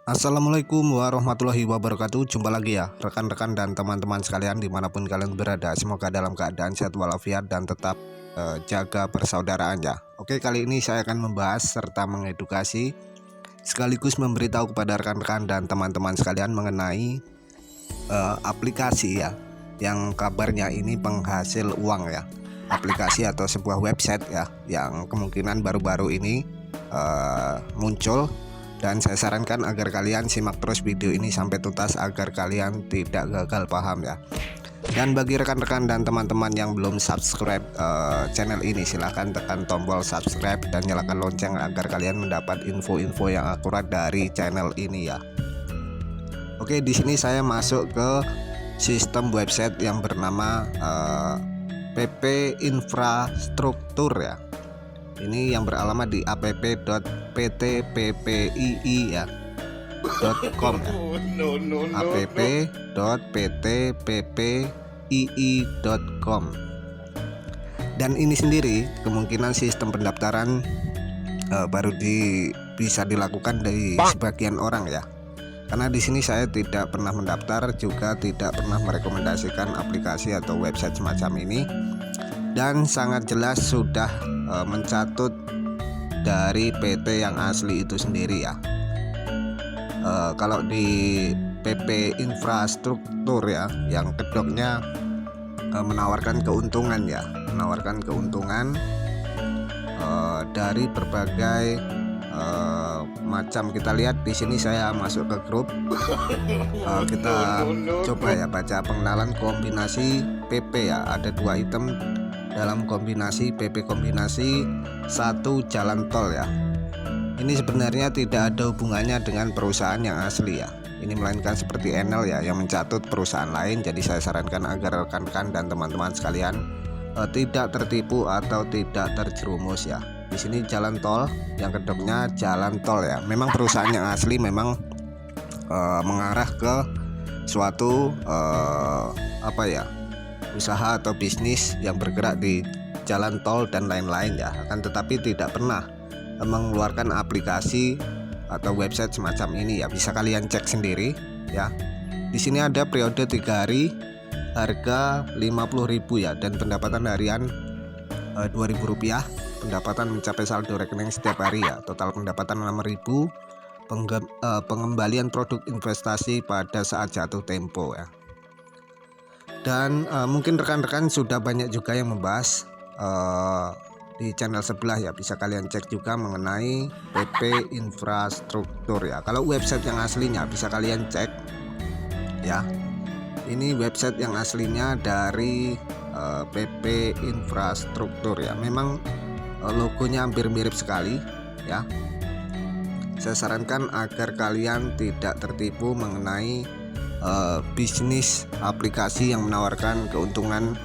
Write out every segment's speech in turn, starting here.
Assalamualaikum warahmatullahi wabarakatuh. Jumpa lagi ya rekan-rekan dan teman-teman sekalian dimanapun kalian berada. Semoga dalam keadaan sehat walafiat dan tetap jaga persaudaraan ya. Oke, kali ini saya akan membahas serta mengedukasi sekaligus memberitahu kepada rekan-rekan dan teman-teman sekalian mengenai aplikasi ya, yang kabarnya ini penghasil uang ya. Aplikasi atau sebuah website ya, yang kemungkinan baru-baru ini muncul. Dan saya sarankan agar kalian simak terus video ini sampai tuntas agar kalian tidak gagal paham ya. Dan bagi rekan-rekan dan teman-teman yang belum subscribe channel ini, silahkan tekan tombol subscribe dan nyalakan lonceng agar kalian mendapat info-info yang akurat dari channel ini ya. Oke, di sini saya masuk ke sistem website yang bernama PP Infrastruktur ya. Ini yang beralamat di app.pt.ppii ya .com ya. app.pt.ppii.com. Dan ini sendiri kemungkinan sistem pendaftaran baru bisa dilakukan dari sebagian orang ya. Karena di sini saya tidak pernah mendaftar, juga tidak pernah merekomendasikan aplikasi atau website semacam ini. Dan sangat jelas sudah mencatut dari PT yang asli itu sendiri ya. Kalau di PP Infrastruktur ya, yang kedoknya menawarkan keuntungan ya, dari berbagai macam. Kita lihat di sini, saya masuk ke grup. Kita coba ya baca pengenalan kombinasi PP ya. Ada 2 item dalam kombinasi PP kombinasi 1 jalan tol ya. Ini sebenarnya tidak ada hubungannya dengan perusahaan yang asli ya. Ini melainkan seperti Enel ya, yang mencatut perusahaan lain. Jadi saya sarankan agar rekan-rekan dan teman-teman sekalian tidak tertipu atau tidak terjerumus ya. Di sini jalan tol, yang kedoknya jalan tol ya. Memang perusahaan yang asli memang mengarah ke suatu usaha atau bisnis yang bergerak di jalan tol dan lain-lain ya. Akan tetapi tidak pernah mengeluarkan aplikasi atau website semacam ini ya. Bisa kalian cek sendiri ya. Di sini ada periode 3 hari, harga 50.000 ya, dan pendapatan harian Rp2.000. Pendapatan mencapai saldo rekening setiap hari ya. Total pendapatan 6.000. Pengembalian produk investasi pada saat jatuh tempo ya. Dan mungkin rekan-rekan sudah banyak juga yang membahas di channel sebelah ya. Bisa kalian cek juga mengenai PP Infrastruktur ya. Kalau website yang aslinya bisa kalian cek ya. Ini website yang aslinya dari PP Infrastruktur ya. Memang logonya hampir mirip sekali ya. Saya sarankan agar kalian tidak tertipu mengenai bisnis aplikasi yang menawarkan keuntungan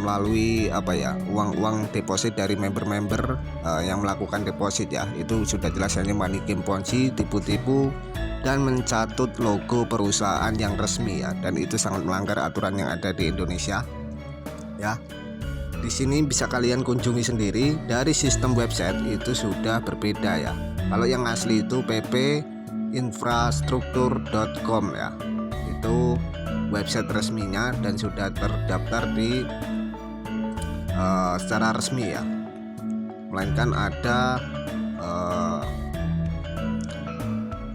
melalui uang deposit dari member-member yang melakukan deposit ya. Itu sudah jelas hanya money game ponzi, tipu-tipu, dan mencatut logo perusahaan yang resmi ya. Dan itu sangat melanggar aturan yang ada di Indonesia ya. Di sini bisa kalian kunjungi sendiri, dari sistem website itu sudah berbeda ya. Kalau yang asli itu ppinfrastruktur.com ya. Itu website resminya dan sudah terdaftar di secara resmi ya. Melainkan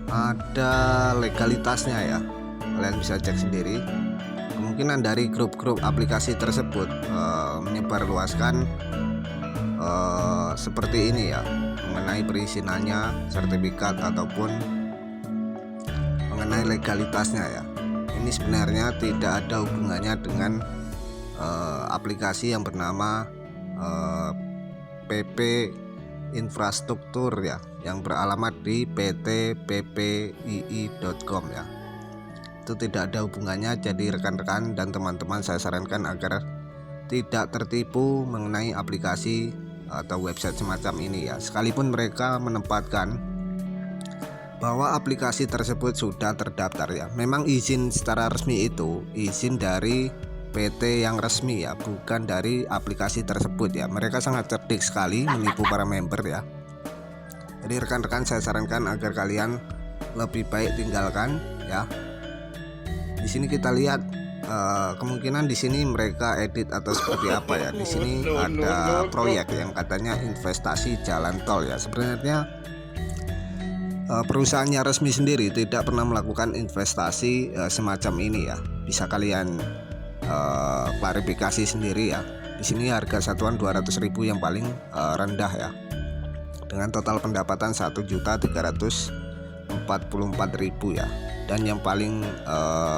ada legalitasnya ya. Kalian bisa cek sendiri. Kemungkinan dari grup-grup aplikasi tersebut menyebarluaskan seperti ini ya, mengenai perizinannya, sertifikat, ataupun mengenai legalitasnya ya. Ini sebenarnya tidak ada hubungannya dengan aplikasi yang bernama PP Infrastruktur ya, yang beralamat di pt.ppii.com ya. Itu tidak ada hubungannya. Jadi rekan-rekan dan teman-teman, saya sarankan agar tidak tertipu mengenai aplikasi atau website semacam ini ya. Sekalipun mereka menempatkan bahwa aplikasi tersebut sudah terdaftar ya. Memang izin secara resmi itu izin dari PT yang resmi ya, bukan dari aplikasi tersebut ya. Mereka sangat cerdik sekali menipu para member ya. Jadi rekan-rekan, saya sarankan agar kalian lebih baik tinggalkan ya. Di sini kita lihat kemungkinan di sini mereka edit atau seperti apa ya. Di sini ada proyek yang katanya investasi jalan tol ya. Sebenarnya perusahaannya resmi sendiri tidak pernah melakukan investasi semacam ini ya. Bisa kalian klarifikasi sendiri ya. Di sini harga satuan 200.000 yang paling rendah ya, dengan total pendapatan 1.344.000 ya. Dan yang paling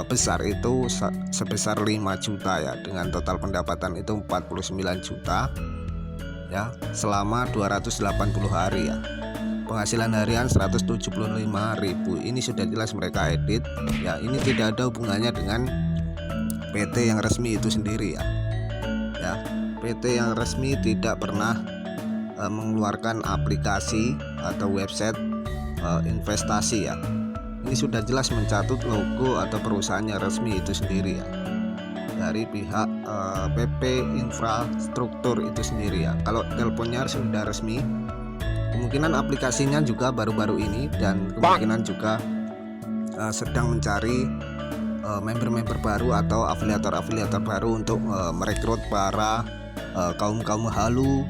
besar itu sebesar 5 juta ya, dengan total pendapatan itu 49 juta ya selama 280 hari ya. Penghasilan harian 175.000. Ini sudah jelas mereka edit ya. Ini tidak ada hubungannya dengan PT yang resmi itu sendiri ya. PT yang resmi tidak pernah mengeluarkan aplikasi atau website investasi ya. Ini sudah jelas mencatut logo atau perusahaannya resmi itu sendiri ya, dari pihak PP Infrastruktur itu sendiri ya. Kalau teleponnya sudah resmi, kemungkinan aplikasinya juga baru-baru ini, dan kemungkinan juga sedang mencari member-member baru atau afiliator-afiliator baru untuk merekrut para kaum halu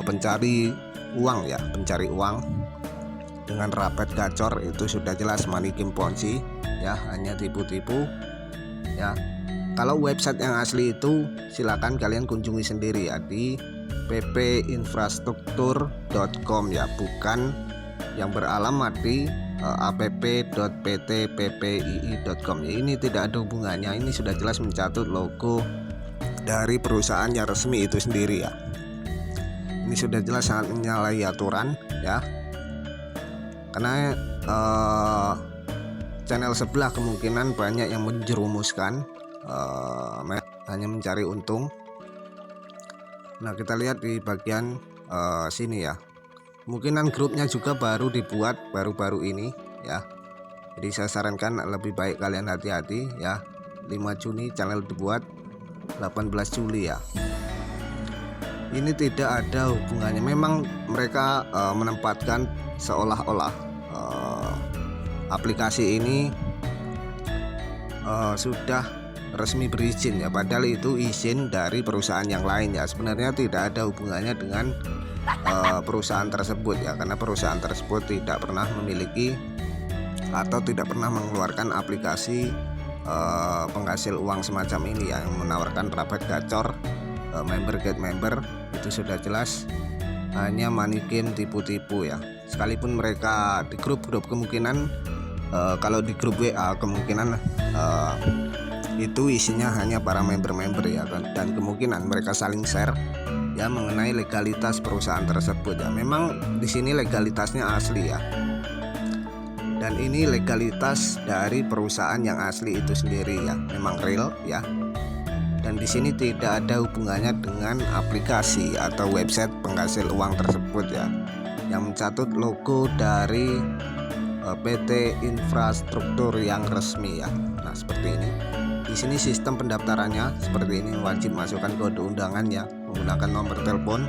pencari uang ya, pencari uang dengan rapet gacor. Itu sudah jelas money game ponzi ya, hanya tipu-tipu ya. Kalau website yang asli itu silakan kalian kunjungi sendiri ya di ppinfrastruktur.com ya, bukan yang beralamat di app.pt.ppii.com ya. Ini tidak ada hubungannya. Ini sudah jelas mencatut logo dari perusahaan yang resmi itu sendiri ya. Ini sudah jelas sangat menyalahi aturan ya, karena channel sebelah kemungkinan banyak yang menjerumuskan hanya mencari untung. Nah, kita lihat di bagian sini ya, kemungkinan grupnya juga baru dibuat baru-baru ini ya. Jadi saya sarankan lebih baik kalian hati-hati ya. 5 Juni channel dibuat, 18 Juli ya. Ini tidak ada hubungannya. Memang mereka menempatkan seolah-olah aplikasi ini sudah resmi berizin ya, padahal itu izin dari perusahaan yang lain ya. Sebenarnya tidak ada hubungannya dengan perusahaan tersebut ya, karena perusahaan tersebut tidak pernah memiliki atau tidak pernah mengeluarkan aplikasi penghasil uang semacam ini ya, yang menawarkan rapet gacor, member get member. Itu sudah jelas hanya money game, tipu-tipu ya. Sekalipun mereka di grup-grup, kemungkinan kalau di grup WA kemungkinan itu isinya hanya para member-member ya kan, dan kemungkinan mereka saling share ya mengenai legalitas perusahaan tersebut ya. Memang di sini legalitasnya asli ya, dan ini legalitas dari perusahaan yang asli itu sendiri ya, memang real ya. Dan di sini tidak ada hubungannya dengan aplikasi atau website penghasil uang tersebut ya, yang mencatut logo dari PT Infrastruktur yang resmi ya. Nah, seperti ini. Di sini sistem pendaftarannya seperti ini, wajib masukkan kode undangan ya, menggunakan nomor telepon.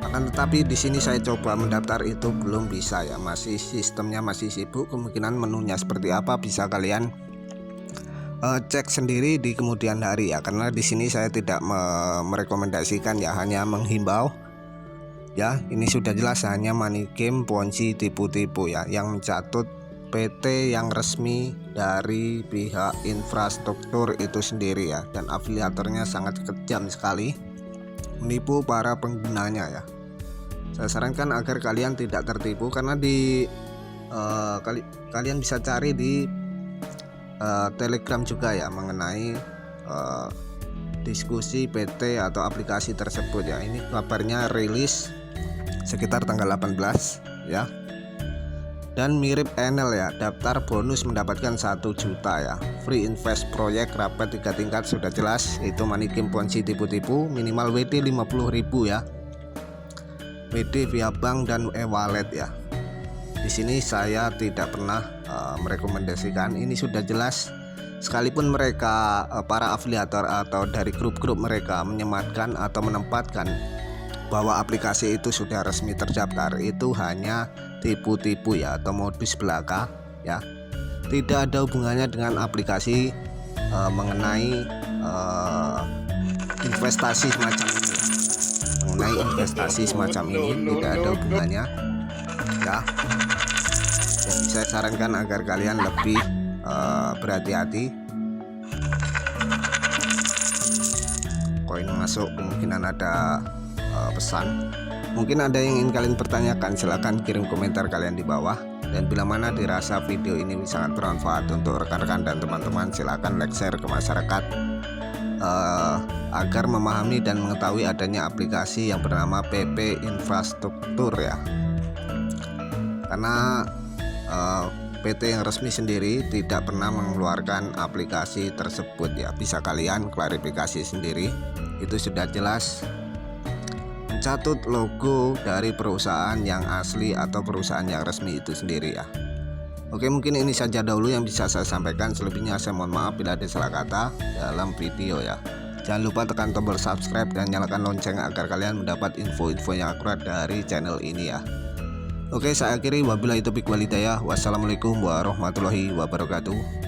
Akan tetapi di sini saya coba mendaftar itu belum bisa ya, masih sistemnya masih sibuk. Kemungkinan menunya seperti apa bisa kalian cek sendiri di kemudian hari ya, karena di sini saya tidak merekomendasikan ya, hanya menghimbau ya. Ini sudah jelas hanya money game, ponzi, tipu-tipu ya, yang mencatut PT yang resmi dari pihak infrastruktur itu sendiri ya, dan afiliatornya sangat kejam sekali menipu para penggunanya ya. Saya sarankan agar kalian tidak tertipu, karena di kalian bisa cari di Telegram juga ya mengenai diskusi PT atau aplikasi tersebut ya. Ini kabarnya rilis sekitar tanggal 18 ya. Dan mirip Enel ya, daftar bonus mendapatkan 1 juta ya. Free invest proyek rapet 3 tingkat, sudah jelas itu money game, ponzi, tipu-tipu. Minimal WD 50.000 ya, WD via bank dan e-wallet ya. Di sini saya tidak pernah merekomendasikan. Ini sudah jelas, sekalipun mereka para afiliator atau dari grup-grup mereka menyematkan atau menempatkan bahwa aplikasi itu sudah resmi terdaftar, itu hanya tipu-tipu ya, atau modus belaka ya. Tidak ada hubungannya dengan aplikasi mengenai investasi semacam ini. Mengenai investasi semacam ini tidak ada hubungannya ya. Jadi saya sarankan agar kalian lebih berhati-hati. Koin masuk, kemungkinan ada pesan. Mungkin ada yang ingin kalian pertanyakan, silahkan kirim komentar kalian di bawah. Dan bila mana dirasa video ini sangat bermanfaat untuk rekan-rekan dan teman-teman, silahkan like share ke masyarakat agar memahami dan mengetahui adanya aplikasi yang bernama PP Infrastruktur ya. Karena PT yang resmi sendiri tidak pernah mengeluarkan aplikasi tersebut ya. Bisa kalian klarifikasi sendiri, itu sudah jelas mencatut logo dari perusahaan yang asli atau perusahaan yang resmi itu sendiri ya. Oke, mungkin ini saja dahulu yang bisa saya sampaikan. Selebihnya saya mohon maaf bila ada salah kata dalam video ya. Jangan lupa tekan tombol subscribe dan nyalakan lonceng agar kalian mendapat info-info yang akurat dari channel ini ya. Oke, saya akhiri, wabillahi taufiq wal hidayah. Wassalamualaikum warahmatullahi wabarakatuh.